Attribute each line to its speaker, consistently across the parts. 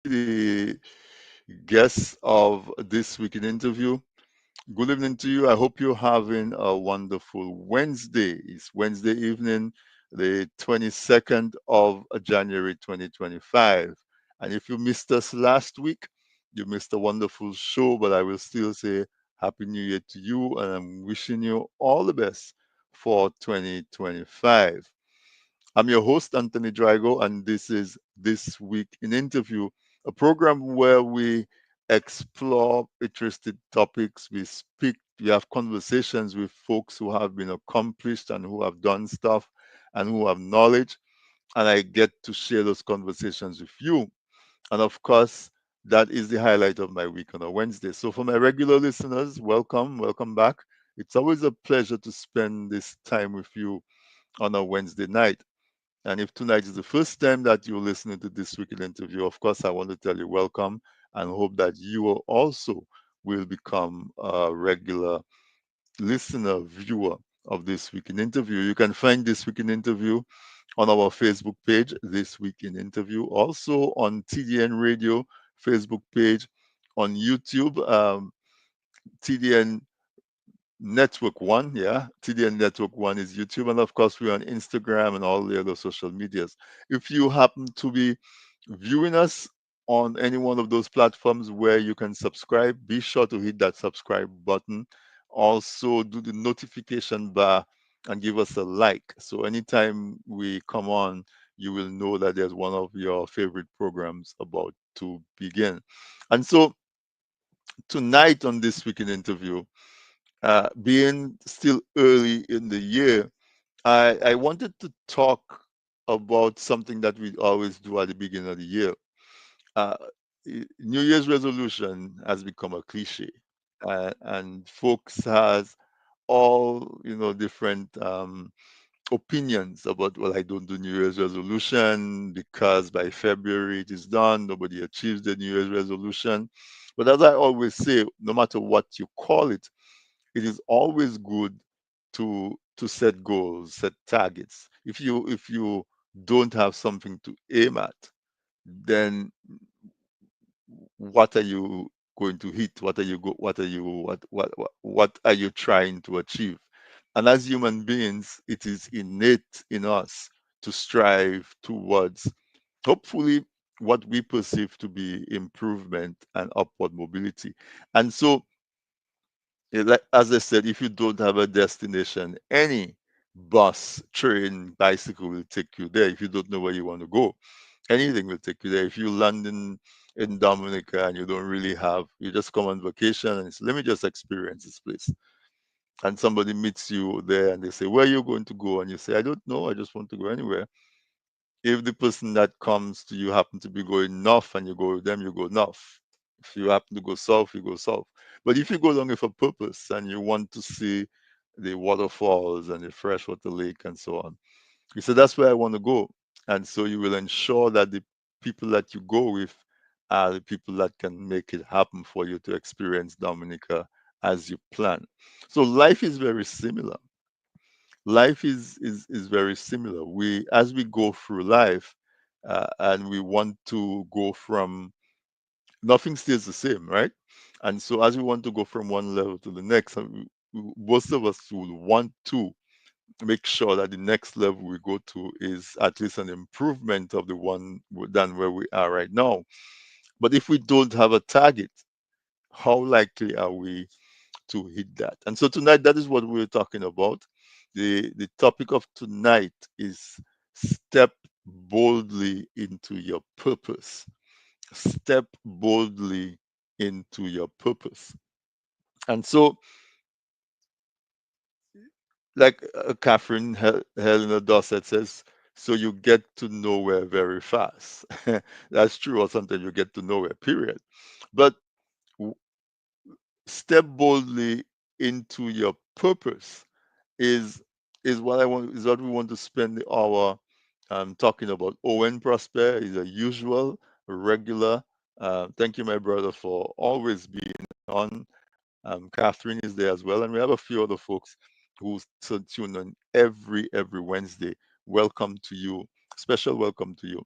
Speaker 1: the guest of this week in interview. Good evening to you. I hope you're having a wonderful Wednesday. It's Wednesday evening, the 22nd of January 2025. And if you missed us last week, you missed a wonderful show, but I will still say Happy New Year to you, and I'm wishing you all the best for 2025. I'm your host, Anthony Drago, and this is This Week in Interview, a program where we explore interesting topics. We have conversations with folks who have been accomplished and who have done stuff and who have knowledge. And I get to share those conversations with you. And of course, that is the highlight of my week on a Wednesday. So, for my regular listeners, welcome back. It's always a pleasure to spend this time with you on a Wednesday night. And if tonight is the first time that you're listening to this weekend interview, of course, I want to tell you welcome and hope that you will also will become a regular listener, viewer of this week in interview. You can find this week in interview on our Facebook page, This Week in Interview, also on TDN Radio Facebook page, on YouTube, TDN Network One, yeah. TDN Network One is YouTube, and of course we're on Instagram and all the other social medias. If you happen to be viewing us on any one of those platforms where you can subscribe, be sure to hit that subscribe button. Also, do the notification bar and give us a like. So anytime we come on, you will know that there's one of your favorite programs about to begin. And so tonight on this week in interview, being still early in the year, I wanted to talk about something that we always do at the beginning of the year. Uh, New Year's resolution has become a cliche, and folks has all different opinions about, well, I don't do New Year's resolution because by February it is done. Nobody achieves the New Year's resolution. But as I always say, no matter what you call it is always good to set goals, set targets. If you don't have something to aim at, then what are you going to hit? What are you trying to achieve? And as human beings, it is innate in us to strive towards, hopefully, what we perceive to be improvement and upward mobility. And so, like, as I said, if you don't have a destination, any bus, train, bicycle will take you there. If you don't know where you want to go, anything will take you there. If you land in Dominica and you don't really have, you just come on vacation and say, let me just experience this place. And somebody meets you there and they say, where are you going to go? And you say, I don't know. I just want to go anywhere. If the person that comes to you happen to be going north and you go with them, you go north. If you happen to go south, you go south. But if you go along with a purpose and you want to see the waterfalls and the freshwater lake and so on, you say, that's where I want to go. And so you will ensure that the people that you go with are the people that can make it happen for you to experience Dominica as you plan. So life is very similar. Life is very similar. We as we go through life, and we want to go from, nothing stays the same, right? And so as we want to go from one level to the next, most of us will want to make sure that the next level we go to is at least an improvement of the one than where we are right now. But if we don't have a target, how likely are we to hit that? And so tonight, that is what we're talking about. The topic of tonight is step boldly into your purpose. Step boldly into your purpose. And so, like Helena Dorset says, so you get to nowhere very fast. That's true, or sometimes you get to nowhere, period. But w- step boldly into your purpose is is what we want to spend the hour talking about. Owen Prosper is a usual, regular. Thank you, my brother, for always being on. Catherine is there as well, and we have a few other folks who tune in every Wednesday. Welcome to you. Special welcome to you.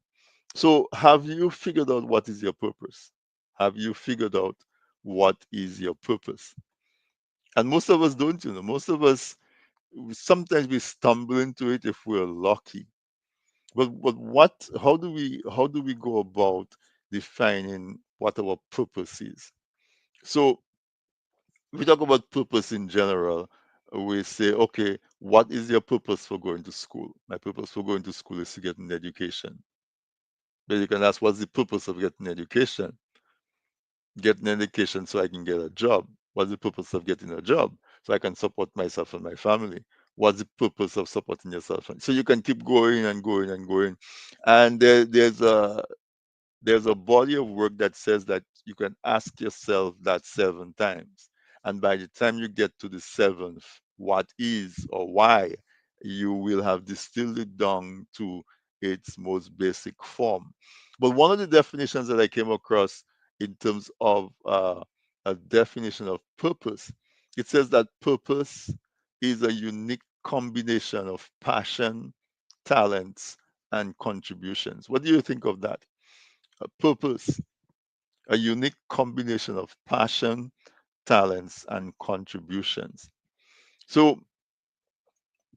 Speaker 1: So, have you figured out what is your purpose? Have you figured out what is your purpose? And most of us don't, Most of us, sometimes we stumble into it if we're lucky. But how do we go about defining what our purpose is? So we talk about purpose in general. We say, okay, what is your purpose for going to school? My purpose for going to school is to get an education. But you can ask, what's the purpose of getting education? Get an education so I can get a job. What's the purpose of getting a job? So I can support myself and my family. What's the purpose of supporting yourself? So you can keep going and going and going. And there's a body of work that says that you can ask yourself that 7 times. And by the time you get to the seventh, what is or why, you will have distilled it down to its most basic form. But one of the definitions that I came across in terms of a definition of purpose, it says that purpose is a unique combination of passion, talents, and contributions. What do you think of that? A purpose, a unique combination of passion, talents, and contributions. So,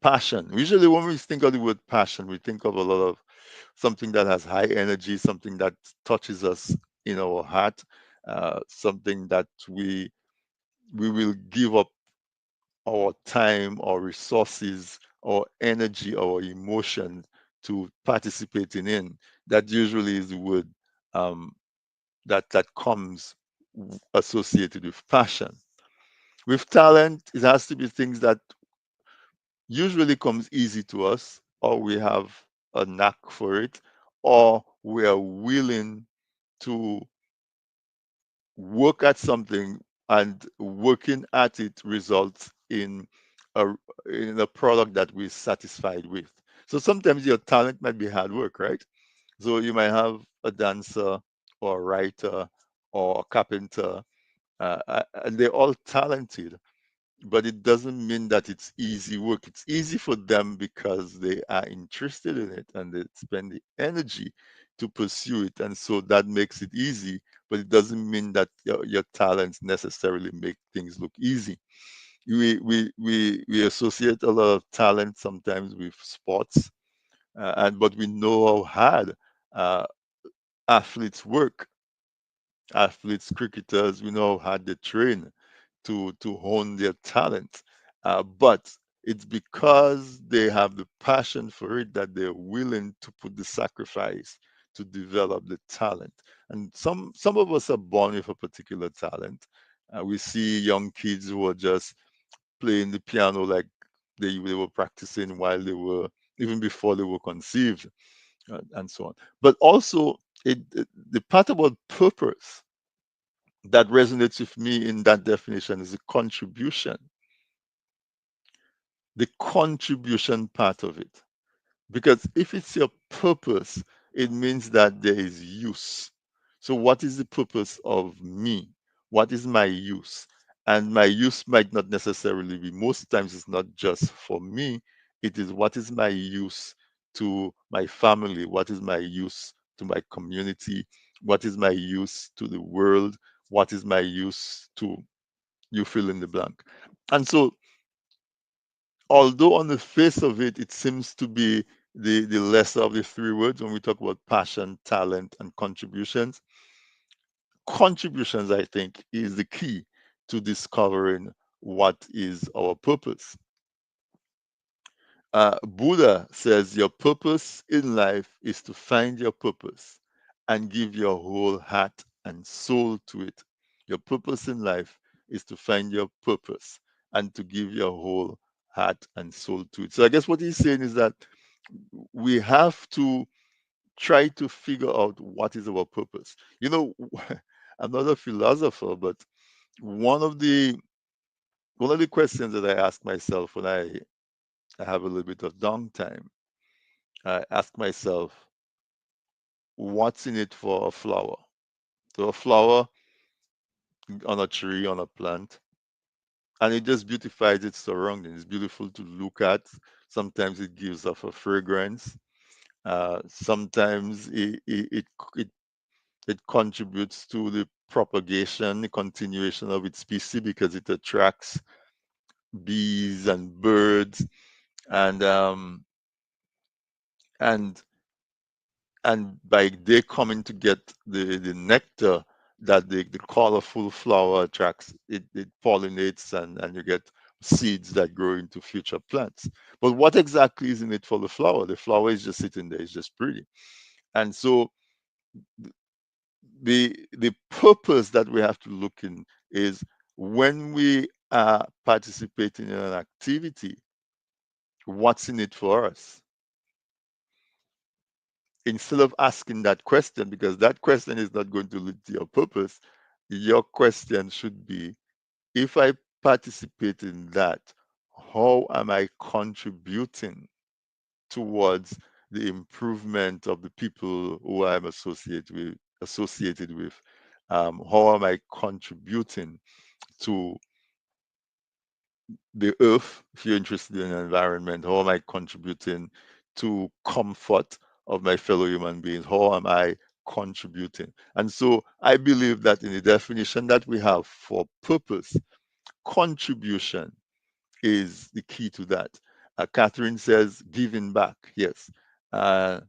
Speaker 1: passion. Usually, when we think of the word passion, we think of a lot of something that has high energy, something that touches us in our heart, something that we will give up our time, our resources, our energy, our emotion to participating in. That usually is the word um, that comes associated with passion. With talent, it has to be things that usually comes easy to us, or we have a knack for it, or we are willing to work at something, and working at it results a in a product that we're satisfied with. So sometimes your talent might be hard work, right? So you might have a dancer or a writer or a carpenter, and they're all talented, but it doesn't mean that it's easy work. It's easy for them because they are interested in it and they spend the energy to pursue it, and so that makes it easy. But it doesn't mean that your talents necessarily make things look easy. We associate a lot of talent sometimes with sports, and but we know how hard uh, athletes work. Athletes, cricketers, we know how hard they train to hone their talent. But it's because they have the passion for it that they're willing to put the sacrifice to develop the talent. And some of us are born with a particular talent. We see young kids who are just playing the piano like they were practicing while they were even before they were conceived, and so on. But also, the part about purpose that resonates with me in that definition is the contribution part of it. Because if it's your purpose, it means that there is use. So, what is the purpose of me? What is my use? And my use might not necessarily be, most times, it's not just for me, it is what is my use to my family? What is my use to my community? What is my use to the world? What is my use to, you fill in the blank? And so, although on the face of it, it seems to be the lesser of the three words when we talk about passion, talent, and contributions. Contributions, I think, is the key to discovering what is our purpose. Buddha says your purpose in life is to find your purpose and give your whole heart and soul to it. Your purpose in life is to find your purpose and to give your whole heart and soul to it. So I guess what he's saying is that we have to try to figure out what is our purpose. I'm not a philosopher, but one of the one of the questions that I ask myself when I have a little bit of downtime, I ask myself, what's in it for a flower? So a flower on a tree, on a plant, and it just beautifies its surroundings. It's beautiful to look at. Sometimes it gives off a fragrance. Sometimes it it contributes to the propagation, the continuation of its species because it attracts bees and birds and and and by they coming to get the nectar that the colorful flower attracts, it pollinates and you get seeds that grow into future plants. But what exactly is in it for the flower? The flower is just sitting there, it's just pretty. And so the purpose that we have to look in is when we are participating in an activity, what's in it for us? Instead of asking that question, because that question is not going to lead to your purpose, your question should be, if I participate in that, how am I contributing towards the improvement of the people who I'm associated with? How am I contributing to the earth? If you're interested in the environment, how am I contributing to comfort of my fellow human beings? How am I contributing? And so I believe that in the definition that we have for purpose, contribution is the key to that. Catherine says giving back. Yes. Uh,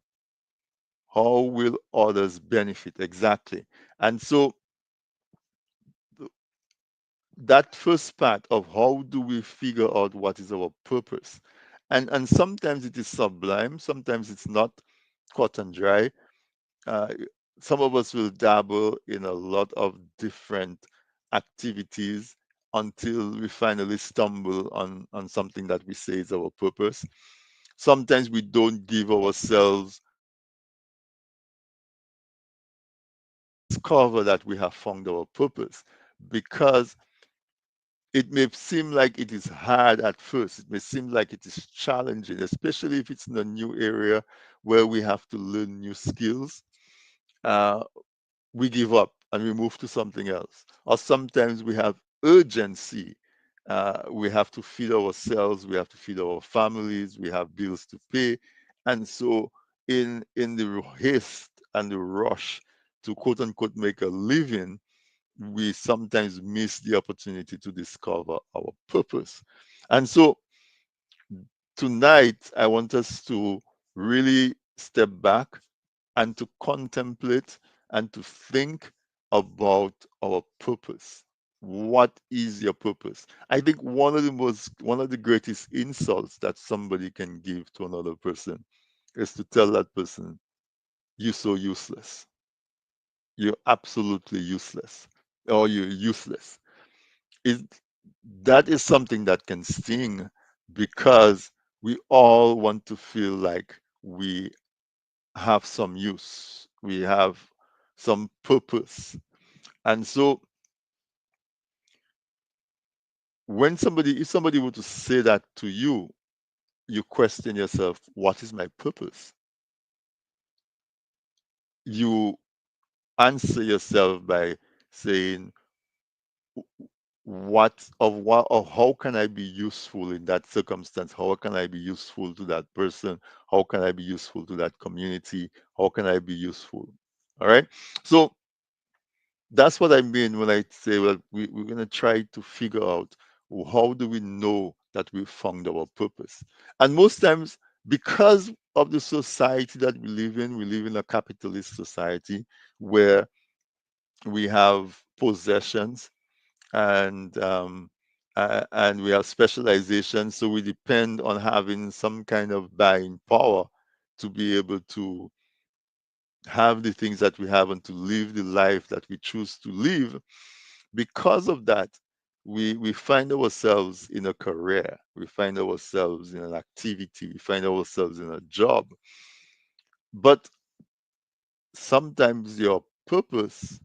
Speaker 1: how will others benefit? Exactly. And so that first part of how do we figure out what is our purpose, and sometimes it is sublime, sometimes it's not cut and dry. uh, some of us will dabble in a lot of different activities until we finally stumble on something that we say is our purpose. Sometimes we don't give ourselves discover that we have found our purpose, because it may seem like it is hard at first. It may seem like it is challenging, especially if it's in a new area where we have to learn new skills. Uh, we give up and we move to something else. Or sometimes we have urgency. We have to feed ourselves, we have to feed our families, we have bills to pay. And so, in the haste and the rush to quote unquote make a living, we sometimes miss the opportunity to discover our purpose. And so tonight, I want us to really step back and to contemplate and to think about our purpose. What is your purpose? I think one of the greatest insults that somebody can give to another person is to tell that person, you're so useless. You're absolutely useless. Or you're useless. Is that is something that can sting, because we all want to feel like we have some use, we have some purpose. And so if somebody were to say that to you, you question yourself, what is my purpose? You answer yourself by saying, what or how can I be useful in that circumstance? How can I be useful to that person? How can I be useful to that community? How can I be useful? All right. So that's what I mean when I say, well, we're going to try to figure out, how do we know that we found our purpose? And most times, because of the society that we live in a capitalist society where we have possessions, and we have specialization, so we depend on having some kind of buying power to be able to have the things that we have and to live the life that we choose to live. Because of that, we find ourselves in a career, we find ourselves in an activity, we find ourselves in a job. But sometimes your purpose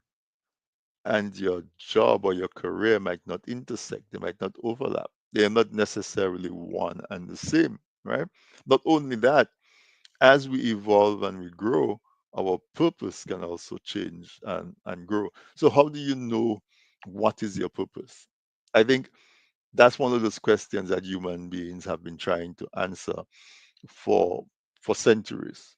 Speaker 1: and your job or your career might not intersect, they might not overlap. They are not necessarily one and the same, right? Not only that, as we evolve and we grow, our purpose can also change and grow. So, how do you know what is your purpose? I think that's one of those questions that human beings have been trying to answer for for centuries.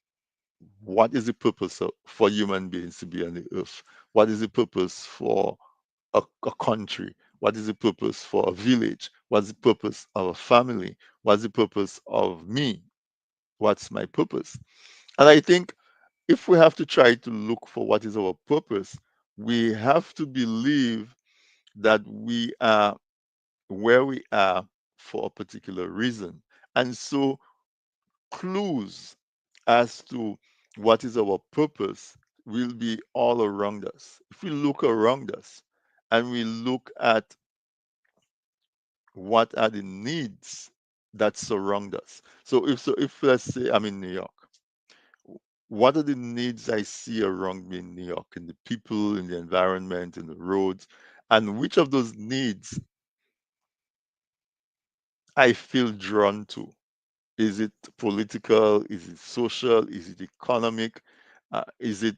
Speaker 1: What is the purpose for human beings to be on the earth? What is the purpose for a country? What is the purpose for a village? What's the purpose of a family? What's the purpose of me? What's my purpose? And I think if we have to try to look for what is our purpose, we have to believe that we are where we are for a particular reason. And so clues as to what is our purpose will be all around us. If we look around us and we look at what are the needs that surround us. So if let's say I'm in New York, what are the needs I see around me in New York, in the people, in the environment, in the roads, and which of those needs I feel drawn to? Is it political? Is it social? Is it economic? Is it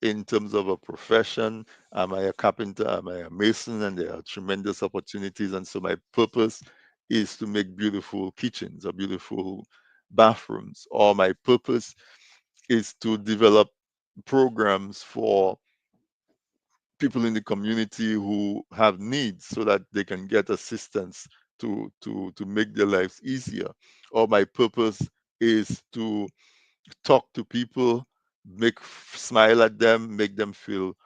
Speaker 1: in terms of a profession? Am I a carpenter? Am I a mason? And there are tremendous opportunities. And so my purpose is to make beautiful kitchens or beautiful bathrooms. Or my purpose is to develop programs for people in the community who have needs so that they can get assistance to make their lives easier. Or my purpose is to talk to people, smile at them, make them feel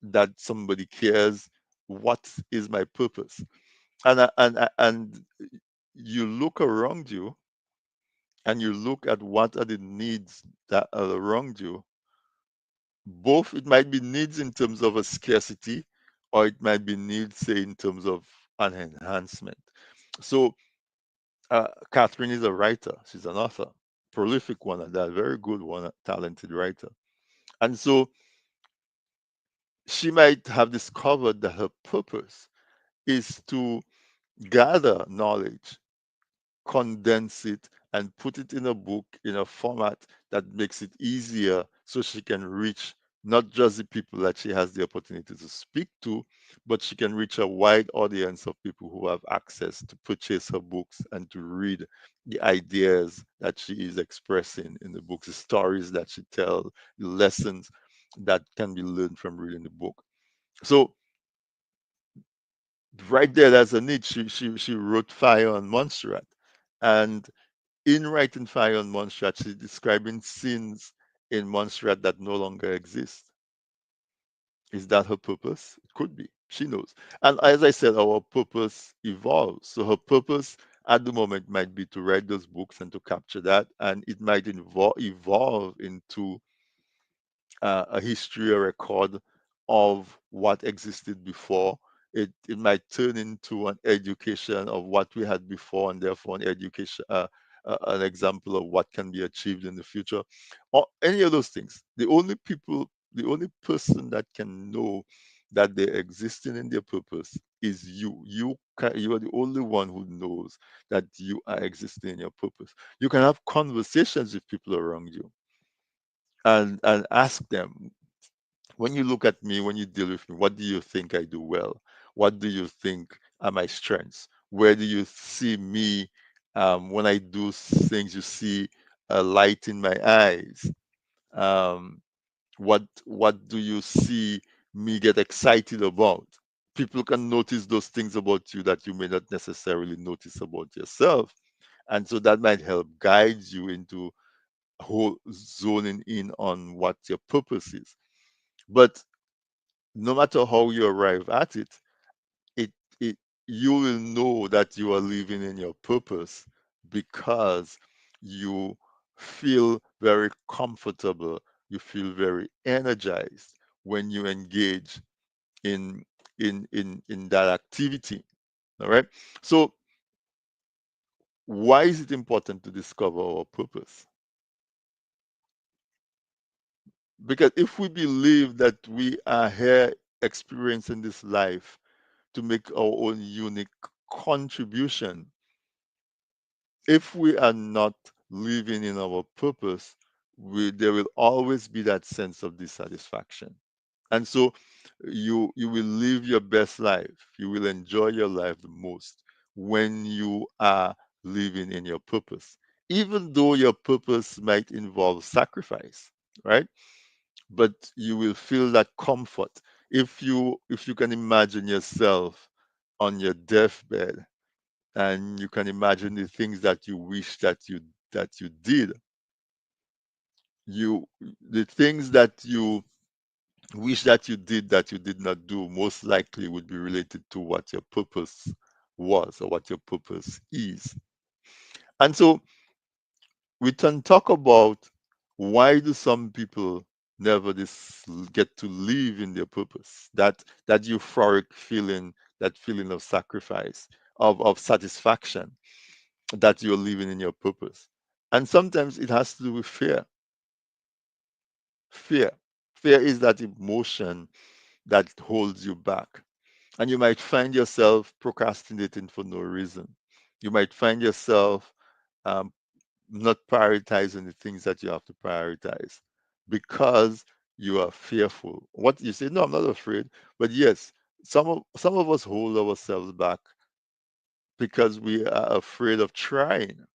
Speaker 1: that somebody cares. What is my purpose? And you look around you and you look at what are the needs that are around you. Both, it might be needs in terms of a scarcity, or it might be needs, say, in terms of an enhancement. So Catherine is a writer. She's an author, prolific one, and a very good one, a talented writer. And so she might have discovered that her purpose is to gather knowledge, condense it, and put it in a book in a format that makes it easier so she can reach not just the people that she has the opportunity to speak to, but she can reach a wide audience of people who have access to purchase her books and to read the ideas that she is expressing in the books, the stories that she tells, the lessons that can be learned from reading the book. So right there, that's a need. She wrote Fire on Montserrat, and in writing Fire on Montserrat, she's describing scenes in Montserrat that no longer exist. Is that her purpose? It could be. She knows. And as I said, our purpose evolves. So her purpose at the moment might be to write those books and to capture that, and it might evolve into a history, a record of what existed before. It might turn into an education of what we had before, and therefore an example of what can be achieved in the future, or any of those things. The only person that can know that they're existing in their purpose is you. You are the only one who knows that you are existing in your purpose. You can have conversations with people around you and ask them, when you look at me, when you deal with me, what do you think I do well? What do you think are my strengths? Where do you see me when I do things? You see a light in my eyes. Um, what do you see me get excited about? People can notice those things about you that you may not necessarily notice about yourself, and so that might help guide you into whole zoning in on what your purpose is. But no matter how you arrive at it, it it you will know that you are living in your purpose because you feel very comfortable, you feel very energized when you engage in in that activity. All right. So why is it important to discover our purpose? Because if we believe that we are here experiencing this life to make our own unique contribution, if we are not living in our purpose, there will always be that sense of dissatisfaction. And so you will live your best life. You will enjoy your life the most when you are living in your purpose. even though your purpose might involve sacrifice, right? But you will feel that comfort if you can imagine yourself on your deathbed, and you can imagine the things that you wish that you did. You The things that you wish that you did not do most likely would be related to what your purpose was or what your purpose is. And so we can talk about why do some people never get to live in their purpose, that euphoric feeling, that feeling of sacrifice, of satisfaction, that you're living in your purpose. And sometimes it has to do with fear. Fear fear is that emotion that holds you back. And you might find yourself procrastinating for no reason. You might find yourself um, not prioritizing the things that you have to prioritize because you are fearful. What you say, no, I'm not afraid. But yes, some of us hold ourselves back because we are afraid of trying.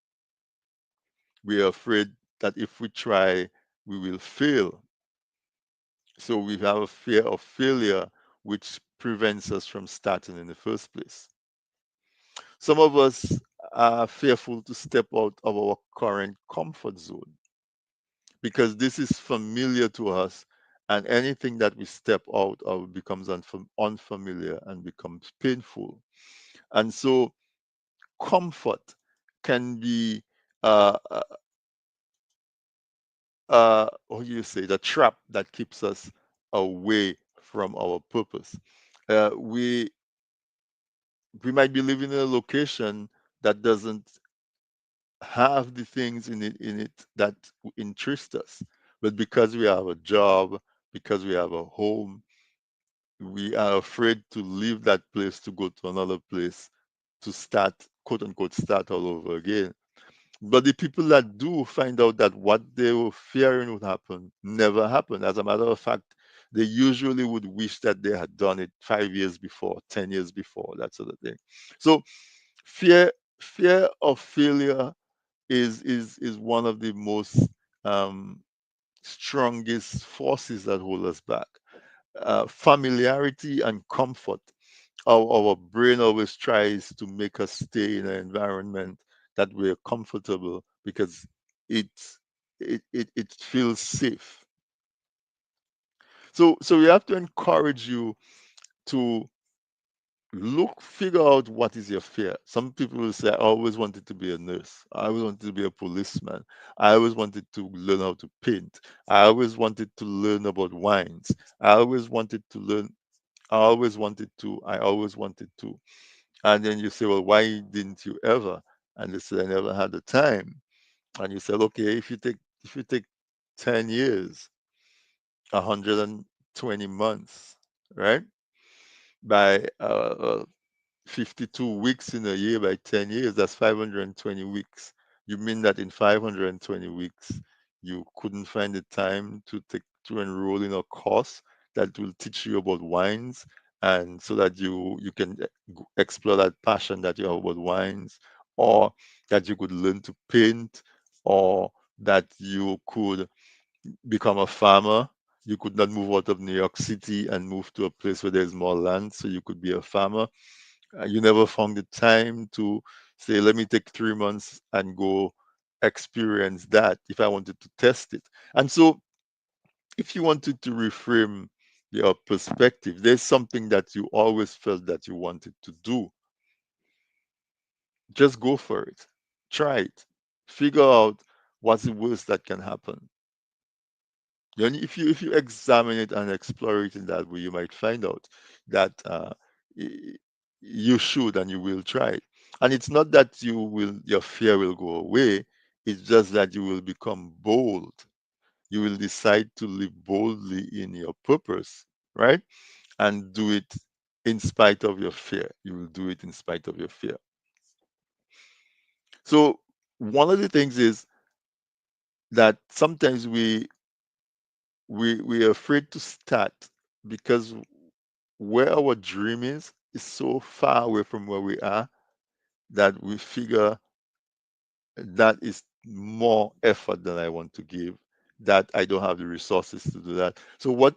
Speaker 1: We are afraid that if we try, we will fail. So we have a fear of failure, which prevents us from starting in the first place. Some of us are fearful to step out of our current comfort zone because this is familiar to us, and anything that we step out of becomes unfamiliar and becomes painful. And so, comfort can be, how do you say, the trap that keeps us away from our purpose. We might be living in a location that doesn't have the things in it that interest us. But because we have a job, because we have a home, we are afraid to leave that place to go to another place to start, quote unquote, start all over again. But the people that do find out that what they were fearing would happen never happened. As a matter of fact, they usually would wish that they had done it 5 years before, 10 years before, that sort of thing. So fear fear of failure is one of the most um, strongest forces that hold us back. Familiarity and comfort. Our brain always tries to make us stay in an environment that we're comfortable because it it feels safe. So we have to encourage you to figure out what is your fear. Some people will say, I always wanted to be a nurse. I always wanted to be a policeman. I always wanted to learn how to paint. I always wanted to learn about wines. I always wanted to learn. I always wanted to. And then you say, well, why didn't you ever? And they said, I never had the time. And you said, okay, if you take 10 years, 120 months, right? By 52 weeks in a year, by 10 years, that's 520 weeks. You mean that in 520 weeks, you couldn't find the time to enroll in a course that will teach you about wines, and so that you can explore that passion that you have about wines, or that you could learn to paint, or that you could become a farmer. You could not move out of New York City and move to a place where there's more land, so you could be a farmer. You never found the time to say, let me take 3 months and go experience that if I wanted to test it. And so, if you wanted to reframe your perspective, there's something that you always felt that you wanted to do. Just go for it. Try it. Figure out what's the worst that can happen. Then if you examine it and explore it in that way, you might find out that y- you should and you will try it. And it's not that your fear will go away. It's just that you will become bold. You will decide to live boldly in your purpose, right? And do it in spite of your fear. You will do it in spite of your fear. So one of the things is that sometimes we're afraid to start because where our dream is so far away from where we are that we figure that is more effort than I want to give, that I don't have the resources to do that. So what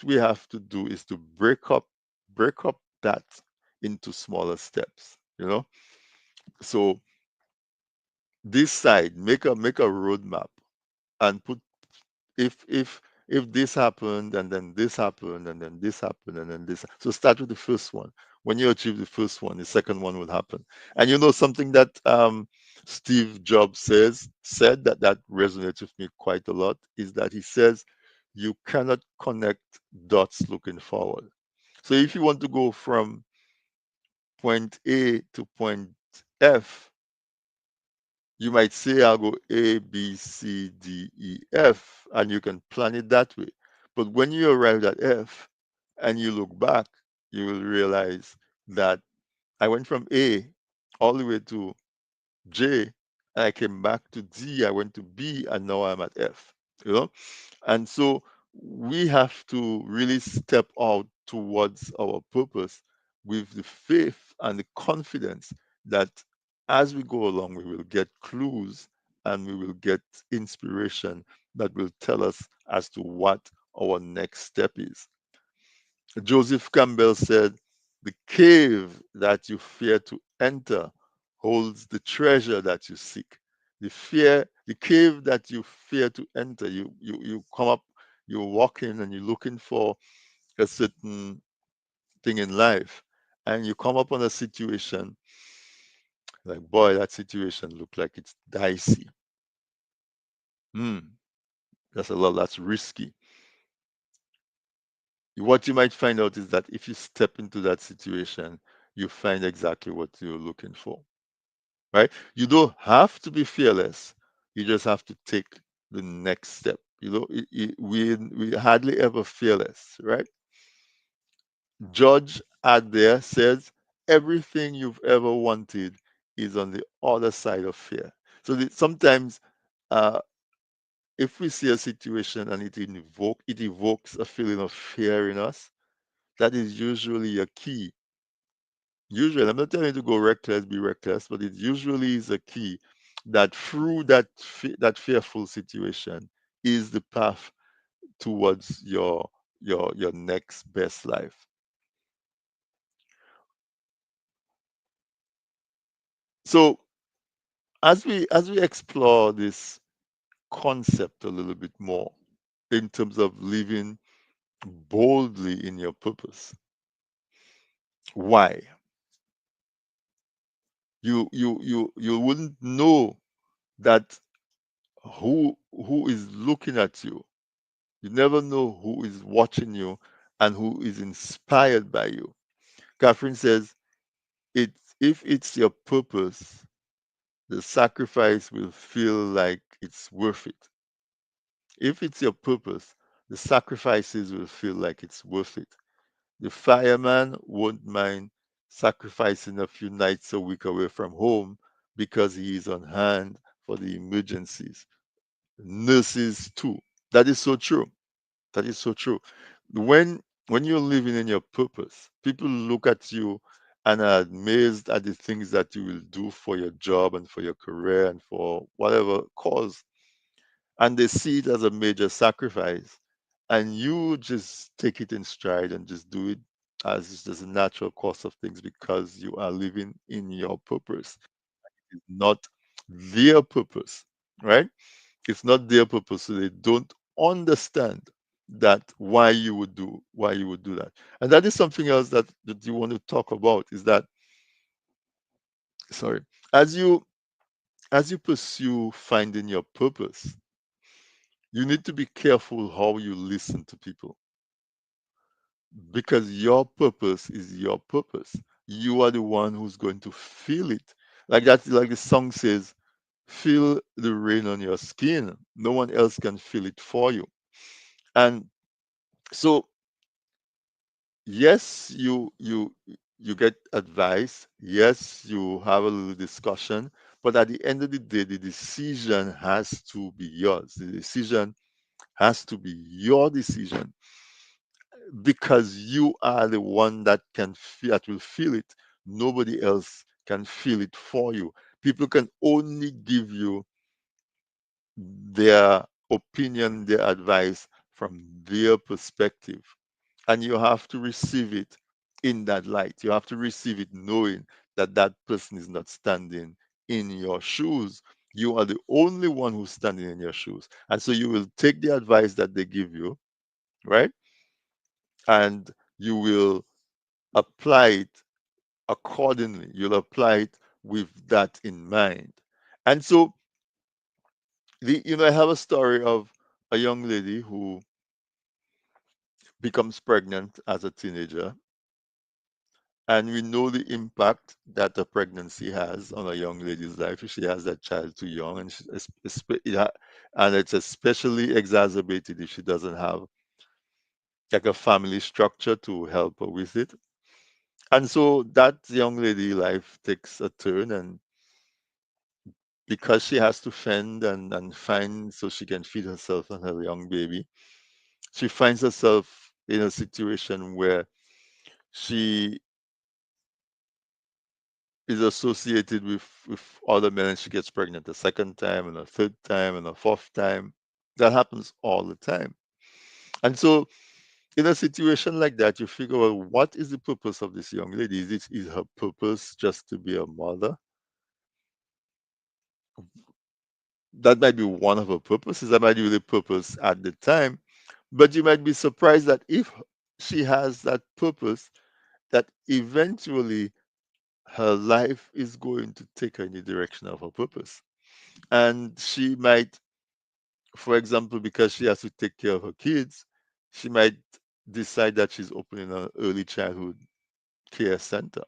Speaker 1: we have to do is to break up that into smaller steps, you know. So decide, make a roadmap, and put, if this happened and then this happened and then this happened and then this, so start with the first one. When you achieve the first one, the second one will happen. And you know something that Steve Jobs said that resonates with me quite a lot, is that he says you cannot connect dots looking forward. So if you want to go from point A to point F, you might say I'll go A, B, C, D, E, F, and you can plan it that way. But when you arrive at F and you look back, you will realize that I went from A all the way to J, and I came back to D, I went to B, and now I'm at F. You know? And so we have to really step out towards our purpose with the faith and the confidence that as we go along, we will get clues and we will get inspiration that will tell us as to what our next step is. Joseph Campbell said, "The cave that you fear to enter holds the treasure that you seek." The cave that you fear to enter, you come up, you walk in and you're looking for a certain thing in life, and you come up on a situation like, boy, that situation look like it's dicey. Hmm, that's a lot, that's risky. What you might find out is that if you step into that situation, you find exactly what you're looking for, right? You don't have to be fearless. You just have to take the next step. You know, we hardly ever fearless, right? George Adair says everything you've ever wanted is on the other side of fear. So sometimes, uh, if we see a situation and it evokes a feeling of fear in us, that is usually a key. Usually, I'm not telling you to go reckless, be reckless, but it usually is a key that through that fearful situation is the path towards your next best life. So as we explore this concept a little bit more in terms of living boldly in your purpose, why you wouldn't know that who is looking at you. You never know who is watching you and who is inspired by you. Catherine says, if it's your purpose, the sacrifice will feel like it's worth it. If it's your purpose, the sacrifices will feel like it's worth it. The fireman won't mind sacrificing a few nights a week away from home because he is on hand for the emergencies. Nurses too. That is so true. That is so true. When you're living in your purpose, people look at you and are amazed at the things that you will do for your job and for your career and for whatever cause. And they see it as a major sacrifice. And you just take it in stride and just do it as just a natural course of things because you are living in your purpose. It's not their purpose, right? It's not their purpose, so they don't understand that why you would do that. And that is something else that you want to talk about, is that, sorry, as you as you pursue finding your purpose, you need to be careful how you listen to people, because your purpose is your purpose. You are the one who's going to feel it. Like that, like the song says, feel the rain on your skin. No one else can feel it for you. And so, yes, you get advice, yes, you have a little discussion, but at the end of the day, the decision has to be yours. The decision has to be your decision, because you are the one that will feel it. Nobody else can feel it for you. People can only give you their opinion, their advice from their perspective. And you have to receive it in that light. You have to receive it knowing that that person is not standing in your shoes. You are the only one who's standing in your shoes. And so you will take the advice that they give you, right? And you will apply it accordingly. You'll apply it with that in mind. And so, I have a story of a young lady who becomes pregnant as a teenager, and we know the impact that a pregnancy has on a young lady's life if she has that child too young, and and it's especially exacerbated if she doesn't have like a family structure to help her with it. And so that young lady life takes a turn, and because she has to fend and find so she can feed herself and her young baby, she finds herself in a situation where she is associated with other men, and she gets pregnant a second time and a third time and a fourth time. That happens all the time. And so in a situation like that, you figure, well, what is the purpose of this young lady? Is her purpose just to be a mother? That might be one of her purposes. That might be the purpose at the time. But you might be surprised that if she has that purpose, that eventually her life is going to take her in the direction of her purpose. And she might, for example, because she has to take care of her kids, she might decide that she's opening an early childhood care center.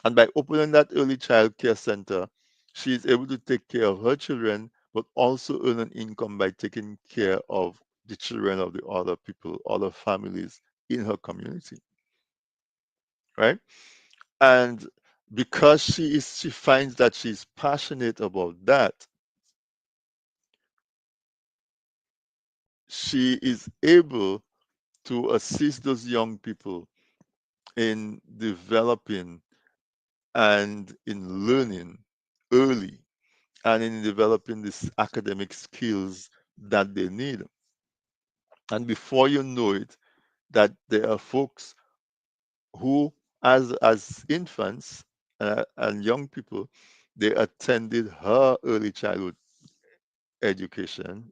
Speaker 1: And by opening that early child care center, she is able to take care of her children, but also earn an income by taking care of the children of the other people, other families in her community, right? And because she finds that she's passionate about that, she is able to assist those young people in developing and in learning early and in developing these academic skills that they need. And before you know it, that there are folks who, as infants and young people, they attended her early childhood education.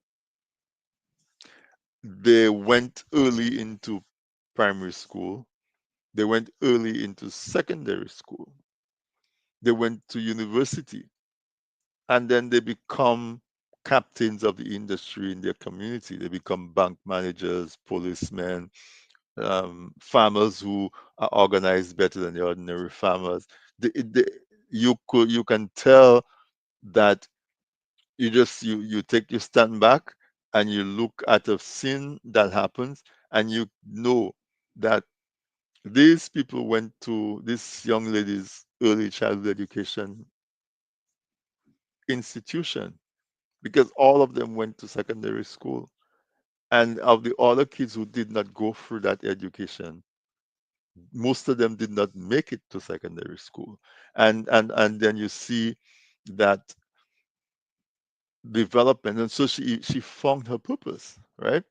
Speaker 1: They went early into primary school. They went early into secondary school. They went to university, and then they become captains of the industry in their community. They become bank managers, policemen, farmers who are organized better than the ordinary farmers. You can tell that you take your stand back and you look at a scene that happens, and you know that these people went to this young lady's early childhood education institution because all of them went to secondary school. And of the other kids who did not go through that education, most of them did not make it to secondary school. And then you see that development. And so she found her purpose, right?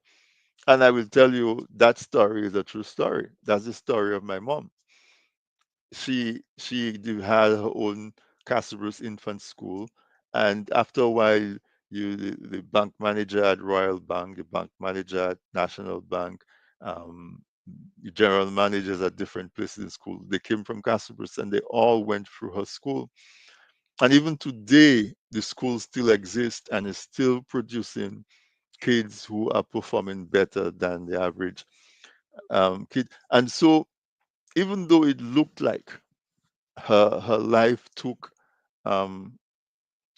Speaker 1: And I will tell you that story is a true story. That's the story of my mom. Had her own Castlebruce infant school, and after a while, the bank manager at Royal Bank, the bank manager at National Bank, um, the general managers at different places in school, they came from Castlebruce, and they all went through her school. And even today, the school still exists and is still producing kids who are performing better than the average kid. And so, even though it looked like her life took um,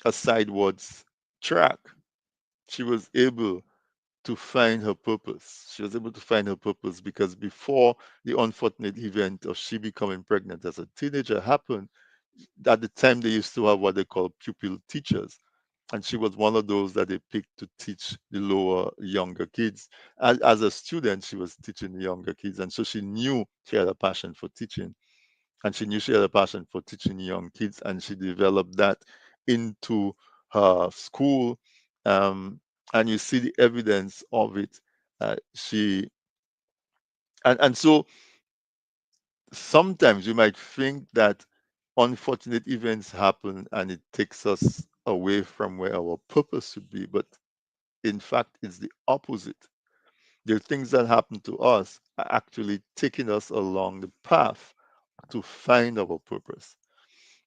Speaker 1: a sidewards track, she was able to find her purpose. She was able to find her purpose because before the unfortunate event of she becoming pregnant as a teenager happened, at the time they used to have what they call pupil teachers. And she was one of those that they picked to teach the lower, younger kids. As a student, she was teaching the younger kids. And so she knew she had a passion for teaching. And she knew she had a passion for teaching young kids. And she developed that into her school, and you see the evidence of it. She and so sometimes you might think that unfortunate events happen and it takes us away from where our purpose should be, but in fact, it's the opposite. The things that happen to us are actually taking us along the path to find our purpose.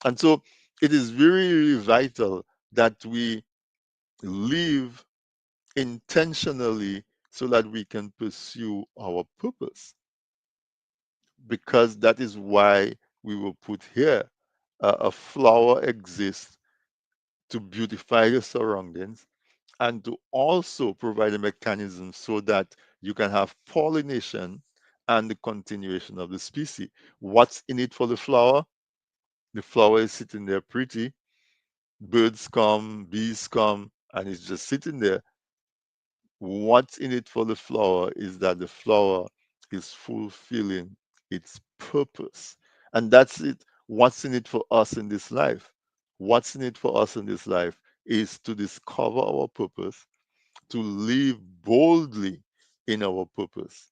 Speaker 1: And so it is very, really vital that we live intentionally so that we can pursue our purpose, because that is why we were put here. A flower exists to beautify your surroundings and to also provide a mechanism so that you can have pollination and the continuation of the species. What's in it for the flower? The flower is sitting there pretty, birds come, bees come, and it's just sitting there. What's in it for the flower is that the flower is fulfilling its purpose. And that's it. What's in it for us in this life? What's in it for us in this life is to discover our purpose, to live boldly in our purpose,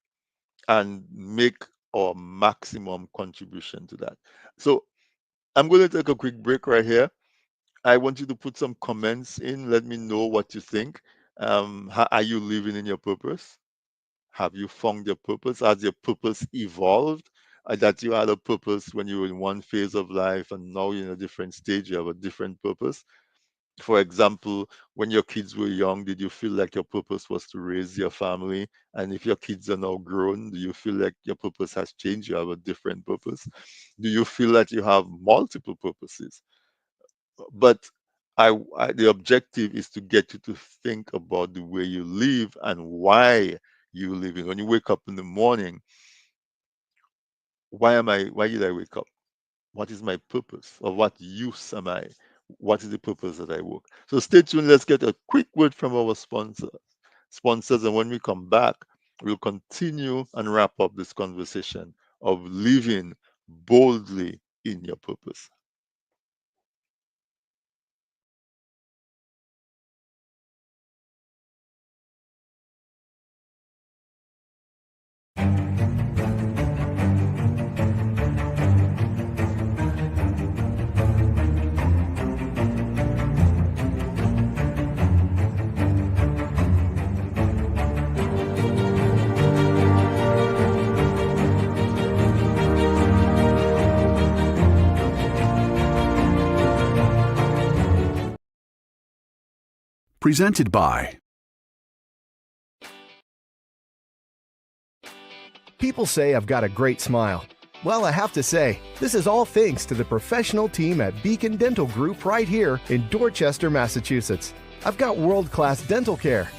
Speaker 1: and make our maximum contribution to that. So I'm going to take a quick break right here. I want you to put some comments in. Let me know what you think. How are you living in your purpose? Have you found your purpose? Has your purpose evolved? That you had a purpose when you were in one phase of life and now you're in a different stage, you have a different purpose. For example, when your kids were young, did you feel like your purpose was to raise your family? And if your kids are now grown, do you feel like your purpose has changed? You have a different purpose? Do you feel that you have multiple purposes? But the objective is to get you to think about the way you live and why you live. When you wake up in the morning, why did I wake up? What is my purpose? Or what use am I? What is the purpose that I work? So stay tuned. Let's get a quick word from our sponsors. And when we come back, we'll continue and wrap up this conversation of living boldly in your purpose.
Speaker 2: Presented by.
Speaker 3: People say I've got a great smile. Well, I have to say, this is all thanks to the professional team at Beacon Dental Group right here in Dorchester, Massachusetts. I've got world-class dental care.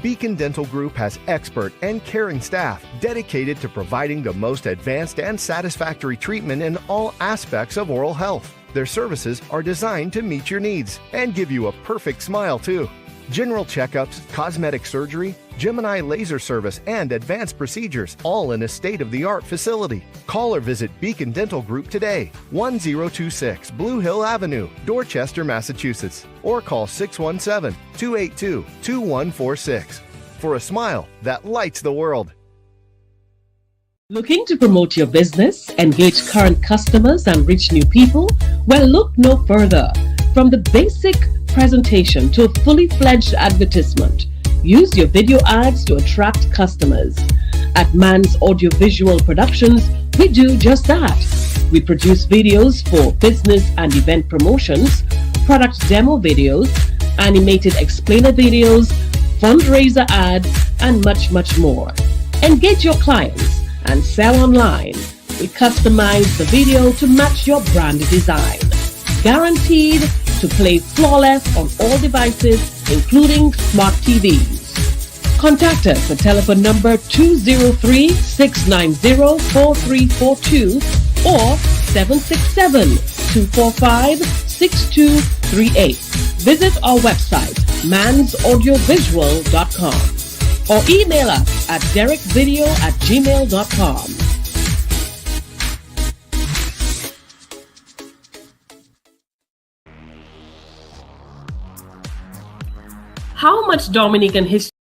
Speaker 3: Beacon Dental Group has expert and caring staff dedicated to providing the most advanced and satisfactory treatment in all aspects of oral health. Their services are designed to meet your needs and give you a perfect smile, too. General checkups, cosmetic surgery, Gemini laser service, and advanced procedures, all in a state-of-the-art facility. Call or visit Beacon Dental Group today, 1026 Blue Hill Avenue, Dorchester, Massachusetts, or call 617-282-2146 for a smile that lights the world.
Speaker 4: Looking to promote your business, engage current customers, and reach new people? Well, look no further. From the basic presentation to a fully fledged advertisement, use your video ads to attract customers. At Man's Audiovisual Productions, we do just that. We produce videos for business and event promotions, product demo videos, animated explainer videos, fundraiser ads, and much, much more. Engage your clients and sell online. We customize the video to match your brand design. Guaranteed to play flawless on all devices, including smart TVs. Contact us at telephone number 203-690-4342 or 767-245-6238. Visit our website, mansaudiovisual.com, or email us at derekvideo@gmail.com. How much Dominican history?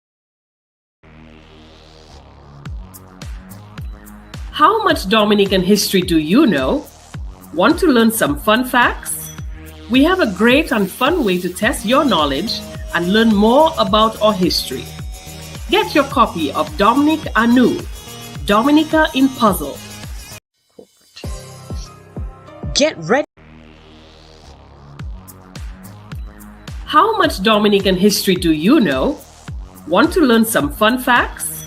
Speaker 4: How much Dominican history do you know? Want to learn some fun facts? We have a great and fun way to test your knowledge and learn more about our history. Get your copy of Dominic Anu, Dominica in Puzzle.
Speaker 5: Get ready.
Speaker 4: How much Dominican history do you know? Want to learn some fun facts?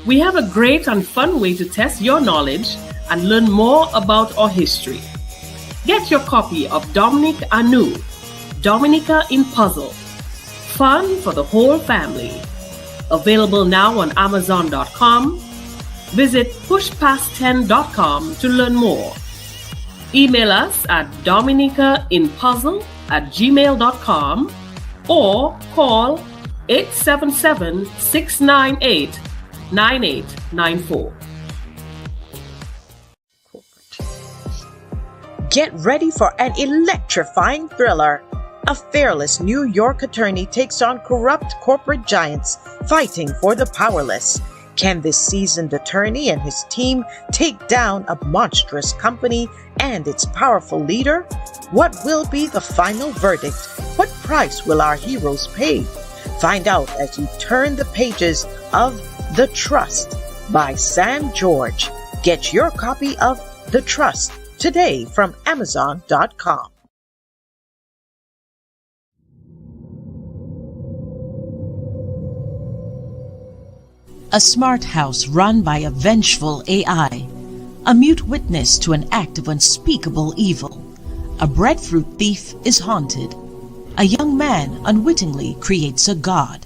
Speaker 4: We have a great and fun way to test your knowledge and learn more about our history. Get your copy of Dominic Anu, Dominica in Puzzle. Fun for the whole family. Available now on Amazon.com. Visit pushpast10.com to learn more. Email us at dominicainpuzzle@gmail.com or call 877-698-9894.
Speaker 5: Get ready for an electrifying thriller. A fearless New York attorney takes on corrupt corporate giants fighting for the powerless. Can this seasoned attorney and his team take down a monstrous company and its powerful leader? What will be the final verdict? What price will our heroes pay? Find out as you turn the pages of The Trust by Sam George. Get your copy of The Trust today from Amazon.com.
Speaker 6: A smart house run by a vengeful AI, a mute witness to an act of unspeakable evil. A breadfruit thief is haunted. A young man unwittingly creates a god.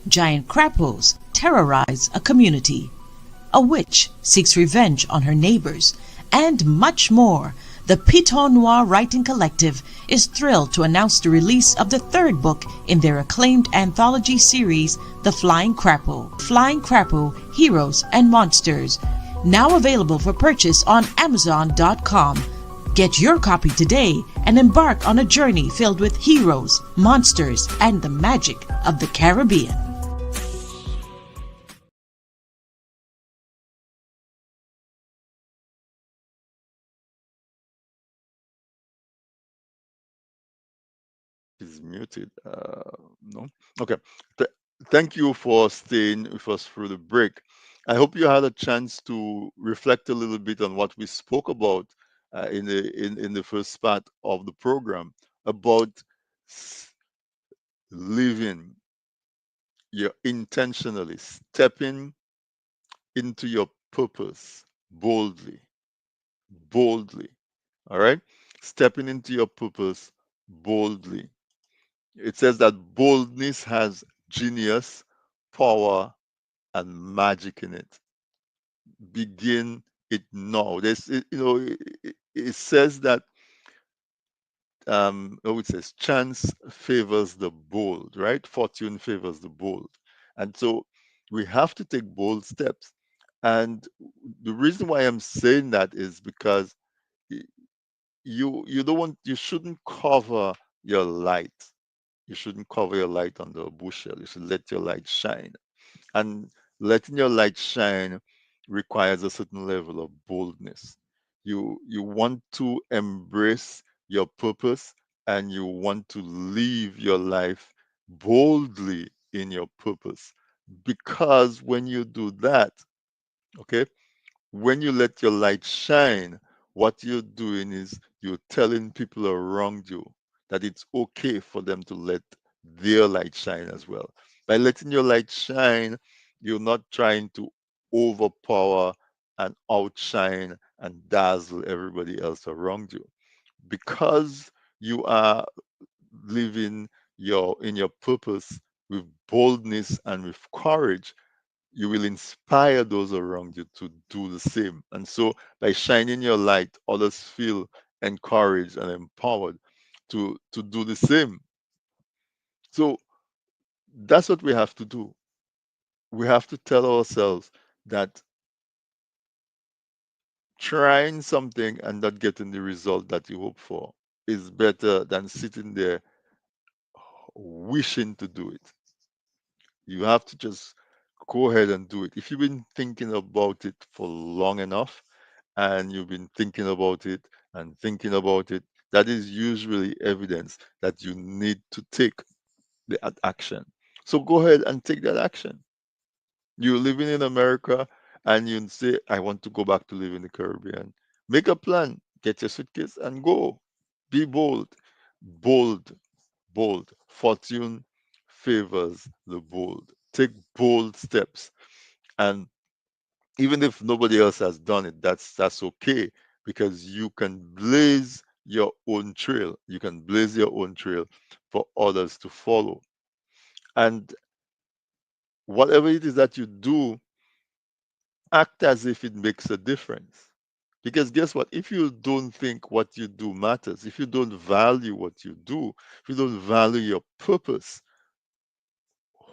Speaker 6: Giant crapos terrorize a community. A witch seeks revenge on her neighbors, and much more. The Piton Noir Writing Collective is thrilled to announce the release of the third book in their acclaimed anthology series, The Flying Crapo. Flying Crapo, Heroes and Monsters. Now available for purchase on Amazon.com. Get your copy today and embark on a journey filled with heroes, monsters, and the magic of the Caribbean.
Speaker 1: Is muted. No. Okay. Th- Thank you for staying with us through the break. I hope you had a chance to reflect a little bit on what we spoke about in the first part of the program about s- living your intentionally stepping into your purpose boldly, boldly. All right, stepping into your purpose boldly. It says that boldness has genius, power, and magic in it. Begin it now. It says that it says chance favors the bold, right? Fortune favors the bold, and so we have to take bold steps. And the reason why I'm saying that is because y- you shouldn't cover your light. You shouldn't cover your light under a bushel. You should let your light shine. And letting your light shine requires a certain level of boldness. You want to embrace your purpose and you want to live your life boldly in your purpose. Because when you do that, okay, when you let your light shine, what you're doing is you're telling people around you that it's okay for them to let their light shine as well. By letting your light shine, you're not trying to overpower and outshine and dazzle everybody else around you. Because you are living your purpose with boldness and with courage, you will inspire those around you to do the same. And so by shining your light, others feel encouraged and empowered to do the same. So that's what we have to do. We have to tell ourselves that trying something and not getting the result that you hope for is better than sitting there wishing to do it. You have to just go ahead and do it. If you've been thinking about it for long enough and you've been thinking about it and thinking about it, that is usually evidence that you need to take the action. So go ahead and take that action. You're living in America and you say, I want to go back to live in the Caribbean. Make a plan, get your suitcase and go. Be bold. Bold, bold. Fortune favors the bold. Take bold steps. And even if nobody else has done it, that's okay because you can blaze your own trail. You can blaze your own trail for others to follow. And whatever it is that you do, act as if it makes a difference. Because guess what? If you don't think what you do matters, if you don't value what you do, if you don't value your purpose,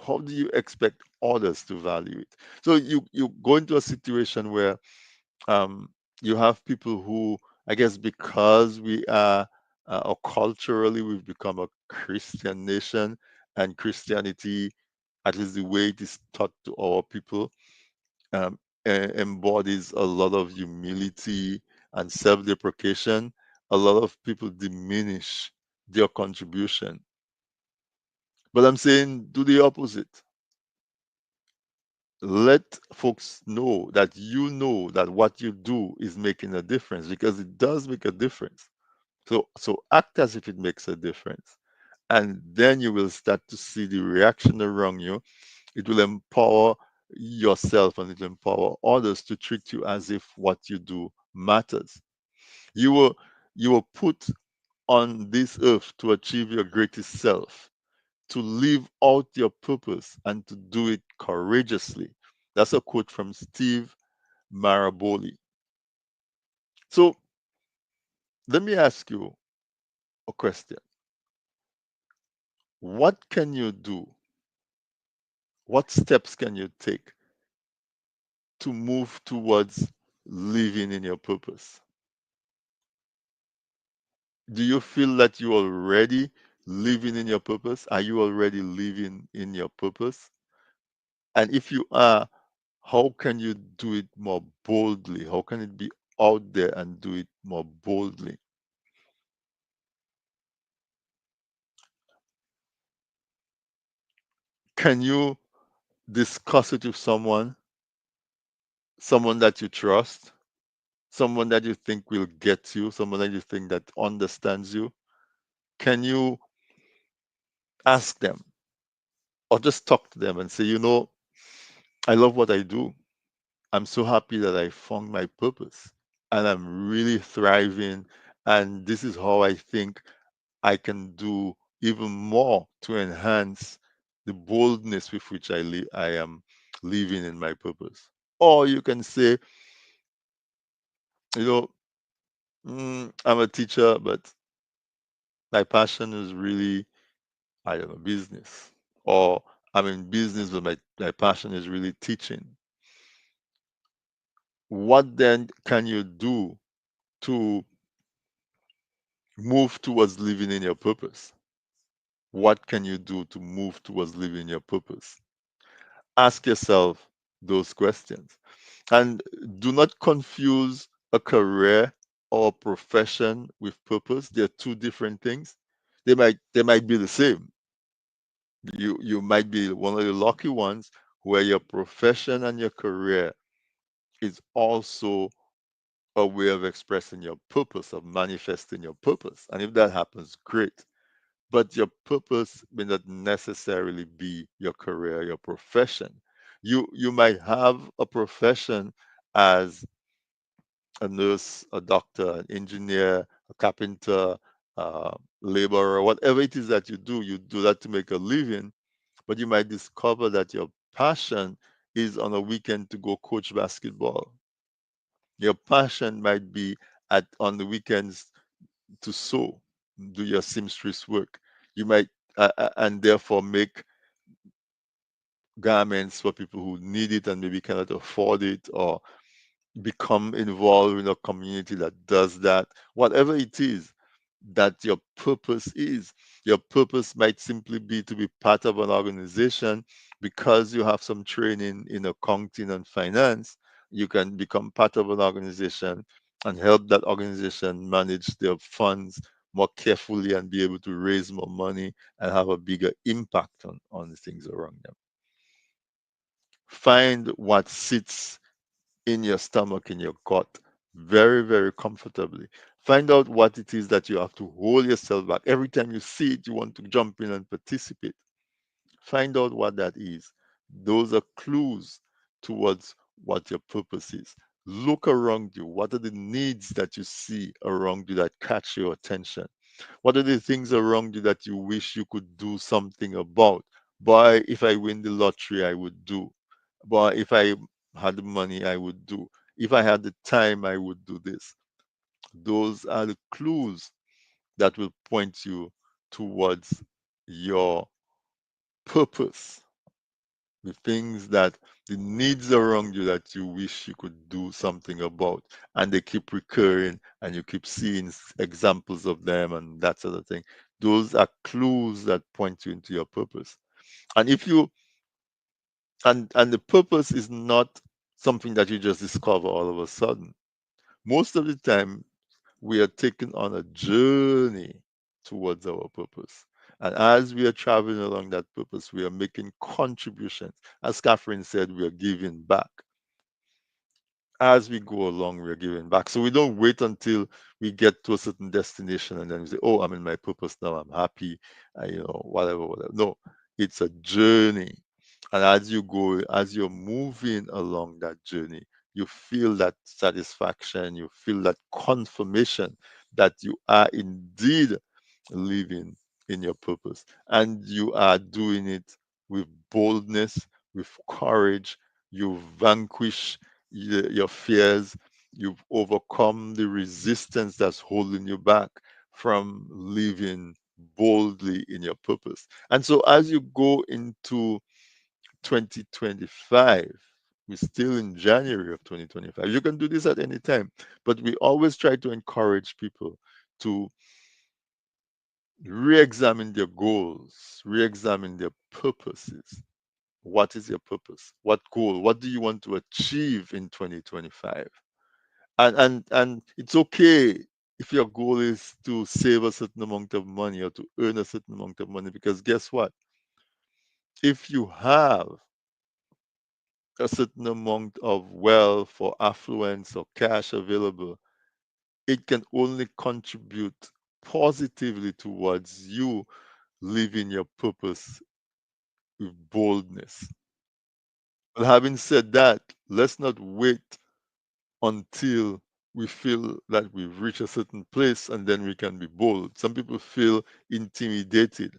Speaker 1: how do you expect others to value it? So you go into a situation where um, you have people who, I guess, because we are or culturally we've become a Christian nation, and Christianity, at least the way it is taught to our people, embodies a lot of humility and self-deprecation. A lot of people diminish their contribution, but I'm saying do the opposite. Let folks know that what you do is making a difference because it does make a difference. So act as if it makes a difference, and then you will start to see the reaction around you. It will empower yourself and it will empower others to treat you as if what you do matters. You were put on this earth to achieve your greatest self, to live out your purpose and to do it courageously. That's a quote from Steve Maraboli. So let me ask you a question. What can you do? What steps can you take to move towards living in your purpose? Do you feel that you are already living in your purpose? Are you already living in your purpose? And if you are, how can you do it more boldly? How can it be out there and do it more boldly? Can you discuss it with someone that you trust, someone that you think will get you, someone that you think that understands you? Can you ask them or just talk to them and say, I love what I do. I'm so happy that I found my purpose and I'm really thriving. And this is how I think I can do even more to enhance the boldness with which I am living in my purpose. Or you can say, you know, I'm a teacher, but my passion is really, I don't know, business. Or I'm in business, but my passion is really teaching. What then can you do to move towards living in your purpose? What can you do to move towards living your purpose? Ask yourself those questions. And do not confuse a career or a profession with purpose. They're two different things. They might be the same. You might be one of the lucky ones where your profession and your career is also a way of expressing your purpose, of manifesting your purpose. And if that happens, great. But your purpose may not necessarily be your career, your profession. You might have a profession as a nurse, a doctor, an engineer, a carpenter, laborer, whatever it is that you do that to make a living. But you might discover that your passion is on a weekend to go coach basketball. Your passion might be at on the weekends to sew, do your seamstress work. You might and therefore make garments for people who need it and maybe cannot afford it, or become involved in a community that does that. Whatever it is, that your purpose is. Your purpose might simply be to be part of an organization because you have some training in accounting and finance. You can become part of an organization and help that organization manage their funds more carefully and be able to raise more money and have a bigger impact on the things around them. Find what sits in your stomach, in your gut, very, very comfortably. Find out what it is that you have to hold yourself back. Every time you see it, you want to jump in and participate. Find out what that is. Those are clues towards what your purpose is. Look around you. What are the needs that you see around you that catch your attention? What are the things around you that you wish you could do something about? Boy, if I win the lottery, I would do. Boy, if I had the money, I would do. If I had the time, I would do this. Those are the clues that will point you towards your purpose, the things that the needs around you that you wish you could do something about, and they keep recurring and you keep seeing examples of them and that sort of thing. Those are clues that point you into your purpose. And if you and the purpose is not something that you just discover all of a sudden. Most of the time we are taken on a journey towards our purpose. And as we are traveling along that purpose, we are making contributions. As Catherine said, we are giving back. As we go along, we're giving back. So we don't wait until we get to a certain destination and then we say, "Oh, I'm in my purpose now. I'm happy." Whatever, whatever. No, it's a journey. And as you go, as you're moving along that journey, you feel that satisfaction, you feel that confirmation that you are indeed living in your purpose. And you are doing it with boldness, with courage. You vanquish your fears. You've overcome the resistance that's holding you back from living boldly in your purpose. And so as you go into 2025, we're still in January of 2025. You can do this at any time, but we always try to encourage people to re-examine their goals, re-examine their purposes. What is your purpose? What goal? What do you want to achieve in 2025? And it's okay if your goal is to save a certain amount of money or to earn a certain amount of money, because guess what? If you have a certain amount of wealth or affluence or cash available, it can only contribute positively towards you living your purpose with boldness. But having said that, let's not wait until we feel that we've reached a certain place and then we can be bold. Some people feel intimidated.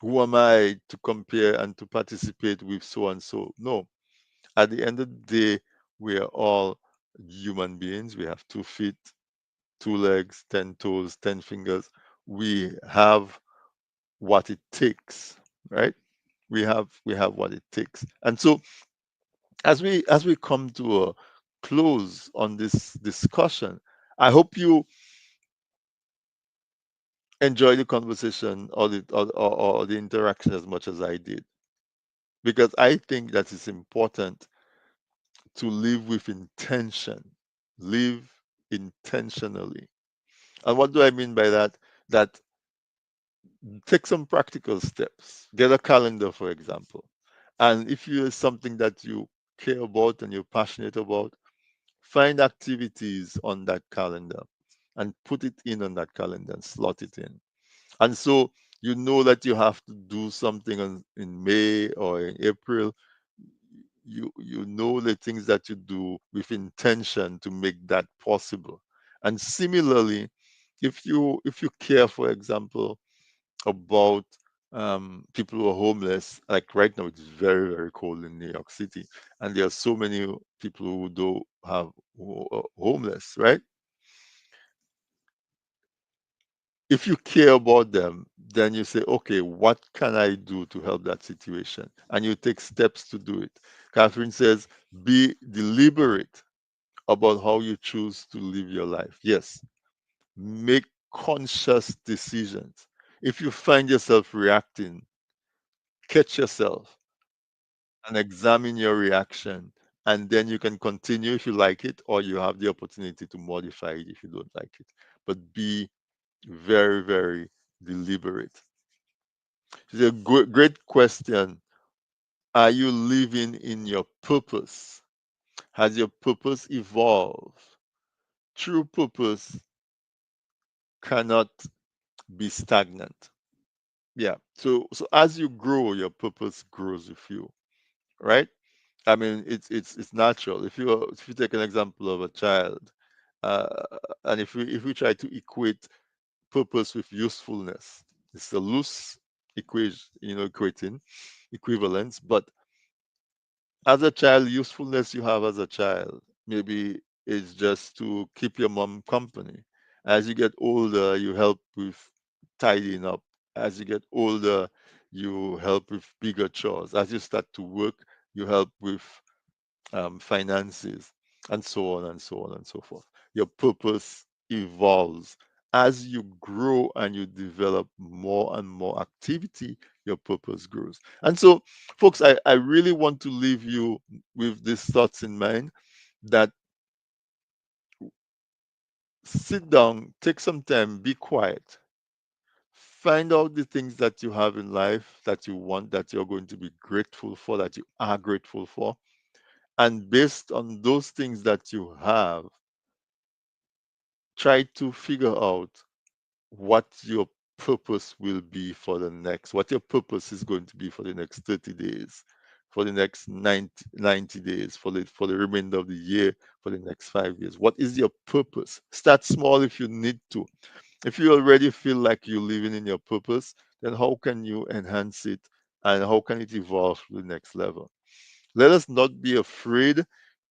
Speaker 1: Who am I to compare and to participate with so and so? No. At the end of the day, we are all human beings. We have 2 feet, 2 legs, 10 toes, 10 fingers. We have what it takes, right? We have what it takes. And so as we come to a close on this discussion, I hope you enjoy the conversation or the interaction as much as I did, because I think that it's important to live with intention, live intentionally. And what do I mean by that? That take some practical steps. Get a calendar, for example. And if you is something that you care about and you're passionate about, find activities on that calendar and put it in on that calendar and slot it in. And so you know that you have to do something in May or in April. You know the things that you do with intention to make that possible. And similarly, if you care, for example, about people who are homeless. Like right now, it's very, very cold in New York City, and there are so many people who do have who are homeless, right? If you care about them, then you say, okay, what can I do to help that situation? And you take steps to do it. Catherine says, be deliberate about how you choose to live your life. Yes, make conscious decisions. If you find yourself reacting, catch yourself and examine your reaction. And then you can continue if you like it, or you have the opportunity to modify it if you don't like it. But be very, very deliberate. It's a great question. Are you living in your purpose? Has your purpose evolved? True purpose cannot be stagnant. Yeah. So as you grow, your purpose grows with you, right? I mean, it's natural. If you take an example of a child, uh, and if we try to equate purpose with usefulness, it's a loose equation, equating equivalence. But as a child, usefulness you have as a child maybe is just to keep your mom company. As you get older, you help with tidying up. As you get older, you help with bigger chores. As you start to work, you help with finances, and so on and so on and so forth. Your purpose evolves. As you grow and you develop more and more activity, your purpose grows. And so, folks, I really want to leave you with these thoughts in mind that sit down, take some time, be quiet, find out the things that you have in life that you want, that you're going to be grateful for, that you are grateful for. And based on those things that you have, try to figure out what your purpose will be for the next, what your purpose is going to be for the next 30 days, for the next 90 days, for the remainder of the year, for the next 5 years. What is your purpose? Start small if you need to. If you already feel like you're living in your purpose, then how can you enhance it and how can it evolve to the next level? Let us not be afraid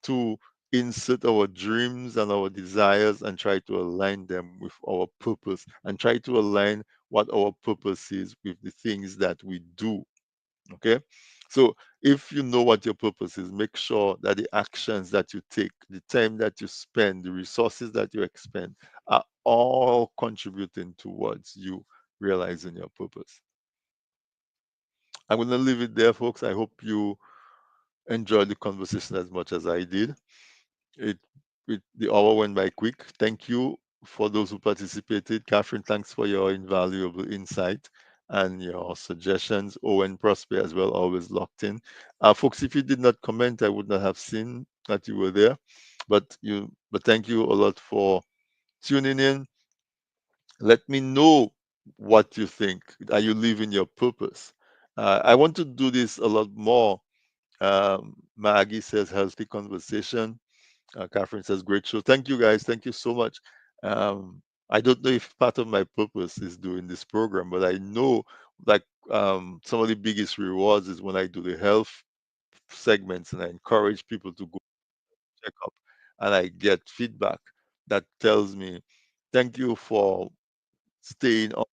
Speaker 1: to insert our dreams and our desires and try to align them with our purpose and try to align what our purpose is with the things that we do. Okay. So if you know what your purpose is, make sure that the actions that you take, the time that you spend, the resources that you expend are all contributing towards you realizing your purpose. I'm going to leave it there, folks. I hope you enjoyed the conversation as much as I did. It, the hour went by quick. Thank you for those who participated. Catherine, thanks for your invaluable insight and your suggestions. Owen, Prosper as well, always locked in. Folks, if you did not comment, I would not have seen that you were there. But thank you a lot for tuning in. Let me know what you think. Are you living your purpose? I want to do this a lot more. Maggie says healthy conversation. Catherine says, great show. Thank you, guys. Thank you so much. I don't know if part of my purpose is doing this program, but I know like some of the biggest rewards is when I do the health segments and I encourage people to go check up and I get feedback that tells me, thank you for staying on.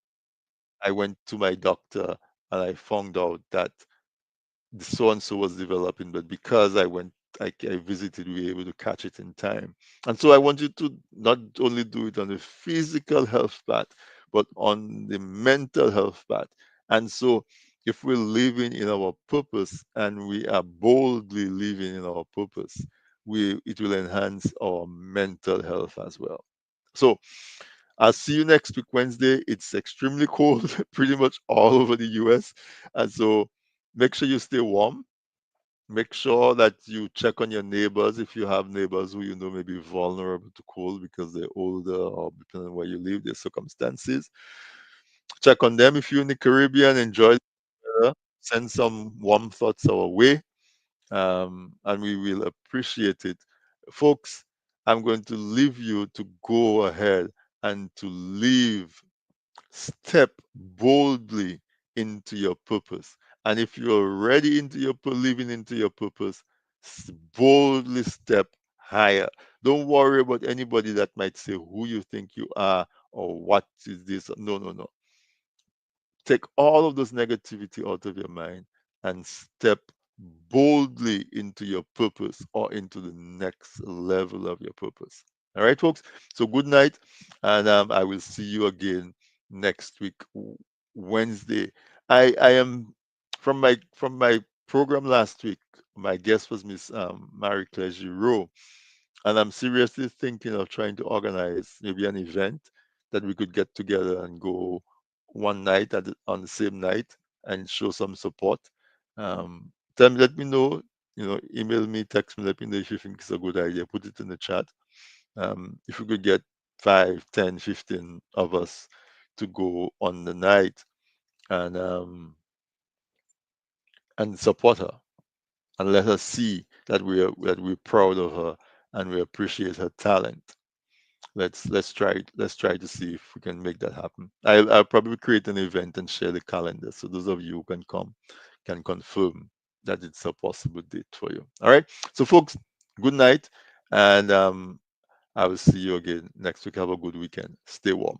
Speaker 1: I went to my doctor and I found out that the so and so was developing, but because I visited, we were able to catch it in time. And so I want you to not only do it on the physical health part, but on the mental health part. And so if we're living in our purpose and we are boldly living in our purpose, it will enhance our mental health as well. So I'll see you next week, Wednesday. It's extremely cold, pretty much all over the US. And so make sure you stay warm. Make sure that you check on your neighbors if you have neighbors who you know may be vulnerable to cold because they're older or depending on where you live, their circumstances. Check on them. If you're in the Caribbean, enjoy the weather. Send some warm thoughts our way, and we will appreciate it. Folks, I'm going to leave you to go ahead and to live. Step boldly into your purpose. And if you're already living into your purpose, boldly step higher. Don't worry about anybody that might say who you think you are or what is this. No, no, no. Take all of those negativity out of your mind and step boldly into your purpose or into the next level of your purpose. All right, folks. So good night, and I will see you again next week, Wednesday. I am from my program last week. My guest was Miss Marie Claire Giraud, and I'm seriously thinking of trying to organize maybe an event that we could get together and go one night on the same night and show some support. Let me know. Email me, text me, let me know if you think it's a good idea. Put it in the chat. If we could get 5, 10, 15 of us to go on the night and support her and let her see that we're proud of her and we appreciate her talent. Let's try to see if we can make that happen. I'll probably create an event and share the calendar so those of you who can come can confirm that it's a possible date for you. All right. So folks, good night, and I will see you again next week. Have a good weekend. Stay warm.